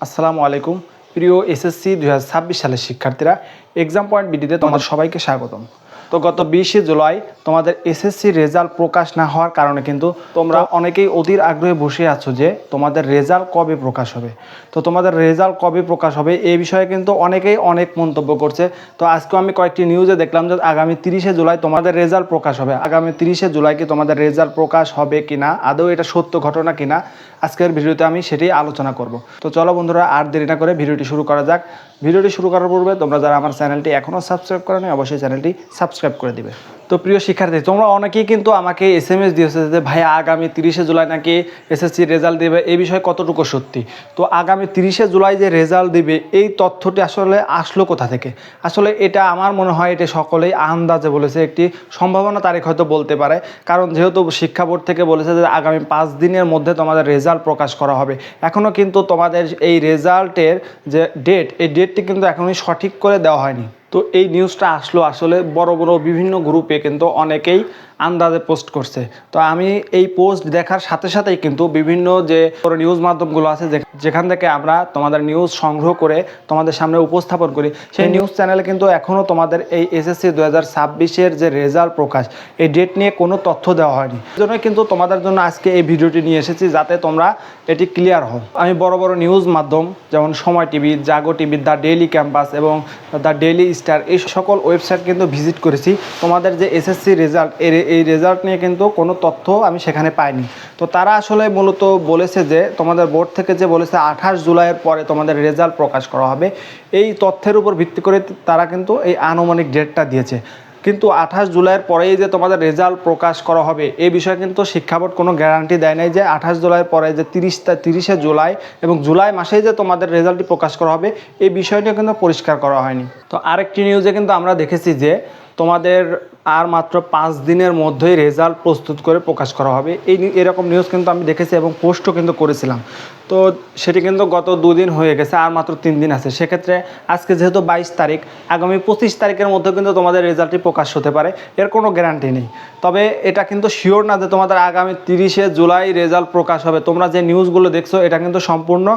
আসসালামু আলাইকুম প্রিয় এসএসসি 2026 সালের শিক্ষার্থীরা এক্সাম পয়েন্ট ভিডিওতে তোমাদের সবাইকে স্বাগতম। তো গত 20শে জুলাই তোমাদের এসএসসি রেজাল্ট প্রকাশ না হওয়ার কারণে কিন্তু তোমরা অনেকেই অধীর আগ্রহে বসে আছো যে তোমাদের রেজাল্ট কবে প্রকাশ হবে। তো তোমাদের রেজাল্ট কবে প্রকাশ হবে এই বিষয়ে কিন্তু অনেকেই অনেক মন্তব্য করছে। তো আজকে আমি কয়েকটি নিউজে দেখলাম যে আগামী 30শে জুলাই তোমাদের রেজাল্ট প্রকাশ হবে। আগামী 30শে জুলাই কি তোমাদের রেজাল্ট প্রকাশ হবে কিনা, আদৌ এটা সত্য ঘটনা কিনা, আজকের ভিডিওতে আমি সেটাই আলোচনা করব। তো চলো বন্ধুরা, আর দেরি না করে ভিডিওটি শুরু করা যাক। ভিডিওটি শুরু করার পূর্বে তোমরা যারা আমার চ্যানেলটি এখনও সাবস্ক্রাইব করোনি অবশ্যই চ্যানেলটি সাবস্ক্রাইব করে দিবে। তো প্রিয় শিক্ষার্থী, তোমরা অনেকেই কিন্তু আমাকে SMS দিয়েছে যে ভাইয়া আগামী 30শে জুলাই নাকি এসএসসি রেজাল্ট দেবে, এই বিষয়ে কতটুকু সত্যি। তো আগামী 30শে জুলাই যে রেজাল্ট দিবে এই তথ্যটি আসলে আসলো কোথা থেকে? আসলে এটা আমার মনে হয় এটা সকলেই আন্দাজে বলেছে, একটি সম্ভাবনা তারিখ হয়তো বলতে পারে। কারণ যেহেতু শিক্ষা বোর্ড থেকে বলেছে যে আগামী 5 দিনের মধ্যে তোমাদের রেজাল্ট প্রকাশ করা হবে, এখনও কিন্তু তোমাদের এই রেজাল্টের যে ডেট, এই ডেটটি কিন্তু এখনই সঠিক করে দেওয়া হয়নি। তো এই নিউজটা আসলো আসলে বড় বড় বিভিন্ন গ্রুপে কিন্তু অনেকেই আন্দাজে পোস্ট করছে। তো আমি এই পোস্ট দেখার সাথে সাথেই কিন্তু বিভিন্ন যে নিউজ মাধ্যমগুলো আছে যেখান থেকে আমরা তোমাদের নিউজ সংগ্রহ করে তোমাদের সামনে উপস্থাপন করি, সেই নিউজ চ্যানেলে কিন্তু এখনও তোমাদের এই এসএসসি 2026-এর যে রেজাল্ট প্রকাশ এই ডেট নিয়ে কোনো তথ্য দেওয়া হয়নি। এই জন্যই কিন্তু তোমাদের জন্য আজকে এই ভিডিওটি নিয়ে এসেছি যাতে তোমরা এটি ক্লিয়ার হও। আমি বড় বড় নিউজ মাধ্যম যেমন সময় TV, Jago TV, the daily campus এবং দ্য ডেইলি স্টার এই সকল ওয়েবসাইট কিন্তু ভিজিট করেছি। তোমাদের যে এসএসসি রেজাল্ট এই রেজাল্ট নিয়ে কিন্তু কোনো তথ্য আমি সেখানে পাইনি। তো তারা আসলে মূলত বলেছে যে তোমাদের বোর্ড থেকে যে বলেছে 28 জুলাইয়ের পরে তোমাদের রেজাল্ট প্রকাশ করা হবে, এই তথ্যের উপর ভিত্তি করে তারা কিন্তু এই আনুমানিক ডেটটা দিয়েছে। কিন্তু 28 জুলাইয়ের পরেই যে তোমাদের রেজাল্ট প্রকাশ করা হবে এই বিষয়ে কিন্তু শিক্ষা বোর্ড কোনো গ্যারান্টি দেয় নাই যে 28 জুলাইয়ের পরে যে 30শে জুলাই এবং জুলাই মাসেই যে তোমাদের রেজাল্টটি প্রকাশ করা হবে এই বিষয়টি কিন্তু পরিষ্কার করা হয়নি। তো আরেকটি নিউজে কিন্তু আমরা দেখেছি যে তোমাদের আর মাত্র 5 দিনের মধ্যেই রেজাল্ট প্রস্তুত করে প্রকাশ করা হবে, এরকম নিউজ কিন্তু আমি দেখেছি এবং পোস্টও কিন্তু করেছিলাম। তো সেটি কিন্তু গত 2 দিন হয়ে গেছে, আর মাত্র 3 দিন আছে। সেক্ষেত্রে আজকে যেহেতু 22 তারিখ, আগামী 25 তারিখের মধ্যে কিন্তু তোমাদের রেজাল্টটি প্রকাশ হতে পারে, এর কোনো গ্যারান্টি নেই। তবে এটা কিন্তু শিওর না যে তোমাদের আগামী 30শে জুলাই রেজাল্ট প্রকাশ হবে। তোমরা যে নিউজগুলো দেখছো এটা কিন্তু সম্পূর্ণ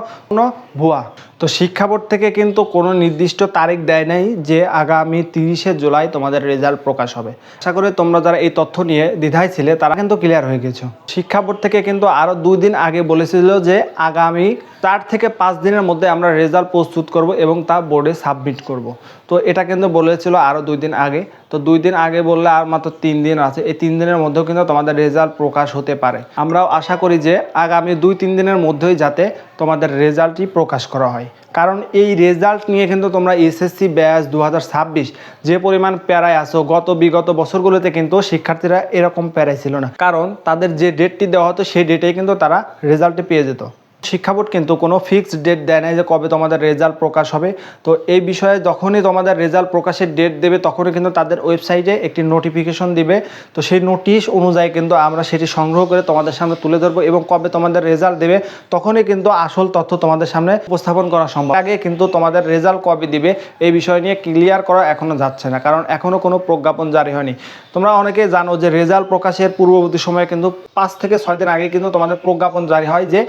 ভুয়া। তো শিক্ষা বোর্ড থেকে কিন্তু কোনো নির্দিষ্ট তারিখ দেয় নাই যে আগামী 30শে জুলাই তোমাদের রেজাল্ট প্রকাশ হবে। আশা করি তোমরা যারা এই তথ্য নিয়ে দ্বিধায় ছিলে তারা কিন্তু ক্লিয়ার হয়ে গেছো। শিক্ষা বোর্ড থেকে কিন্তু আরও 2 দিন আগে বলেছিল যে আগামী 4 থেকে 5 দিনের মধ্যে আমরা রেজাল্ট প্রস্তুত করব এবং তা বোর্ডে সাবমিট করব। তো এটা কিন্তু বলেছিল আরও 2 দিন আগে। তো 2 দিন আগে বললে আর মাত্র 3 দিন আছে, এই 3 দিনের মধ্যেও কিন্তু তোমাদের রেজাল্ট প্রকাশ হতে পারে। আমরাও আশা করি যে আগামী 2-3 দিনের মধ্যেই যাতে তোমাদের রেজাল্টটি প্রকাশ করা হয়। কারণ এই রেজাল্ট নিয়ে কিন্তু তোমরা এসএসসি ব্যাচ 2026 যে পরিমাণ প্যারায় আসো, বিগত বছরগুলোতে কিন্তু শিক্ষার্থীরা এরকম প্যারায় ছিল না। কারণ তাদের যে ডেটটি দেওয়া হতো সেই ডেটেই কিন্তু তারা রেজাল্টটি পেয়ে যেত। শিক্ষা বোর্ড কিন্তু কোনো ফিক্সড ডেট দেয় নাই যে কবে তোমাদের রেজাল্ট প্রকাশ হবে। তো এই বিষয়ে যখনই তোমাদের রেজাল্ট প্রকাশের ডেট দেবে তখনই কিন্তু তাদের ওয়েবসাইটে একটি নোটিফিকেশন দিবে। তো সেই নোটিশ অনুযায়ী কিন্তু আমরা সেটি সংগ্রহ করে তোমাদের সামনে তুলে ধরবো এবং কবে তোমাদের রেজাল্ট দেবে তখনই কিন্তু আসল তথ্য তোমাদের সামনে উপস্থাপন করা সম্ভব। আগে কিন্তু তোমাদের রেজাল্ট কবে দিবে এই বিষয় নিয়ে ক্লিয়ার করা এখনও যাচ্ছে না, কারণ এখনও কোনো প্রজ্ঞাপন জারি হয়নি। তোমরা অনেকে জানো যে রেজাল্ট প্রকাশের পূর্ববর্তী সময়ে কিন্তু 5 থেকে 6 দিন আগে কিন্তু তোমাদের প্রজ্ঞাপন জারি হয় যে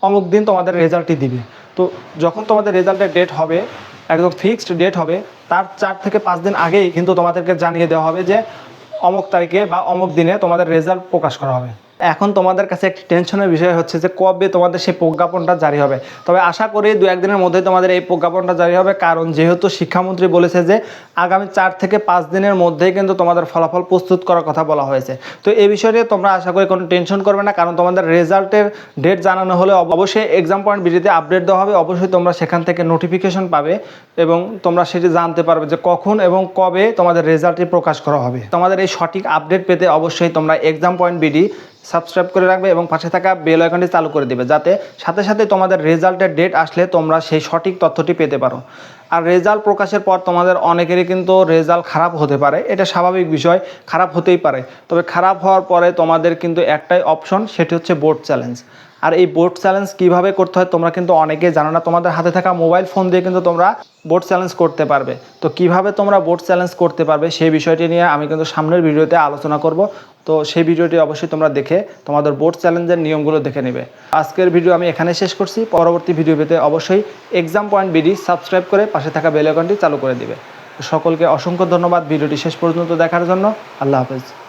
অমুক দিন তোমাদের রেজাল্টটি দিবে। তো যখন তোমাদের রেজাল্টের ডেট হবে, একদম ফিক্সড ডেট হবে, তার 4 থেকে 5 দিন আগেই কিন্তু তোমাদেরকে জানিয়ে দেওয়া হবে যে অমুক তারিখে বা অমুক দিনে তোমাদের রেজাল্ট প্রকাশ করা হবে। এখন তোমাদের কাছে একটি টেনশনের বিষয় হচ্ছে যে কবে তোমাদের সেই প্রজ্ঞাপনটা জারি হবে। তবে আশা করি 2-1 দিনের মধ্যে তোমাদের এই প্রজ্ঞাপনটা জারি হবে, কারণ যেহেতু শিক্ষামন্ত্রী বলেছে যে আগামী 4 থেকে 5 দিনের মধ্যেই কিন্তু তোমাদের ফলাফল প্রস্তুত করার কথা বলা হয়েছে। তো এই বিষয়ে তোমরা আশা করি কোনো টেনশন করবে না, কারণ তোমাদের রেজাল্টের ডেট জানানো হলে অবশ্যই এক্সাম পয়েন্ট ভিডিওতে আপডেট দেওয়া হবে। অবশ্যই তোমরা সেখান থেকে নোটিফিকেশন পাবে এবং তোমরা সেটি জানতে পারবে যে কখন এবং কবে তোমাদের রেজাল্টটি প্রকাশ করা হবে। তোমাদের এই সঠিক আপডেট পেতে অবশ্যই তোমরা এক্সাম পয়েন্ট ভিডি সাবস্ক্রাইব করে রাখবে এবং পাশে থাকা বেল আইকনটি চালু করে দেবে, যাতে সাথে সাথে তোমাদের রেজাল্টের ডেট আসলে তোমরা সেই সঠিক তথ্যটি পেতে পারো। আর রেজাল্ট প্রকাশের পর তোমাদের অনেকেরই কিন্তু রেজাল্ট খারাপ হতে পারে, এটা স্বাভাবিক বিষয়, খারাপ হতেই পারে। তবে খারাপ হওয়ার পরে তোমাদের কিন্তু একটাই অপশন, সেটি হচ্ছে বোর্ড চ্যালেঞ্জ। আর এই বোর্ড চ্যালেঞ্জ কিভাবে করতে হয় তোমরা কিন্তু অনেকেই জানো না। তোমাদের হাতে থাকা মোবাইল ফোন দিয়ে কিন্তু তোমরা বোর্ড চ্যালেঞ্জ করতে পারবে। তো কিভাবে তোমরা বোর্ড চ্যালেঞ্জ করতে পারবে সেই বিষয়টি নিয়ে আমি কিন্তু সামনের ভিডিওতে আলোচনা করব। তো সেই ভিডিওটি অবশ্যই তোমরা দেখে তোমাদের বোর্ড চ্যালেঞ্জের নিয়মগুলো দেখে নেবে। আজকের ভিডিও আমি এখানে শেষ করছি। পরবর্তী ভিডিও পেতে অবশ্যই এক্সাম পয়েন্ট বিডি সাবস্ক্রাইব করে পাশে থাকা বেল আইকনটি চালু করে দিবে। সকলকে অসংখ্য ধন্যবাদ ভিডিওটি শেষ পর্যন্ত দেখার জন্য। আল্লাহ হাফেজ।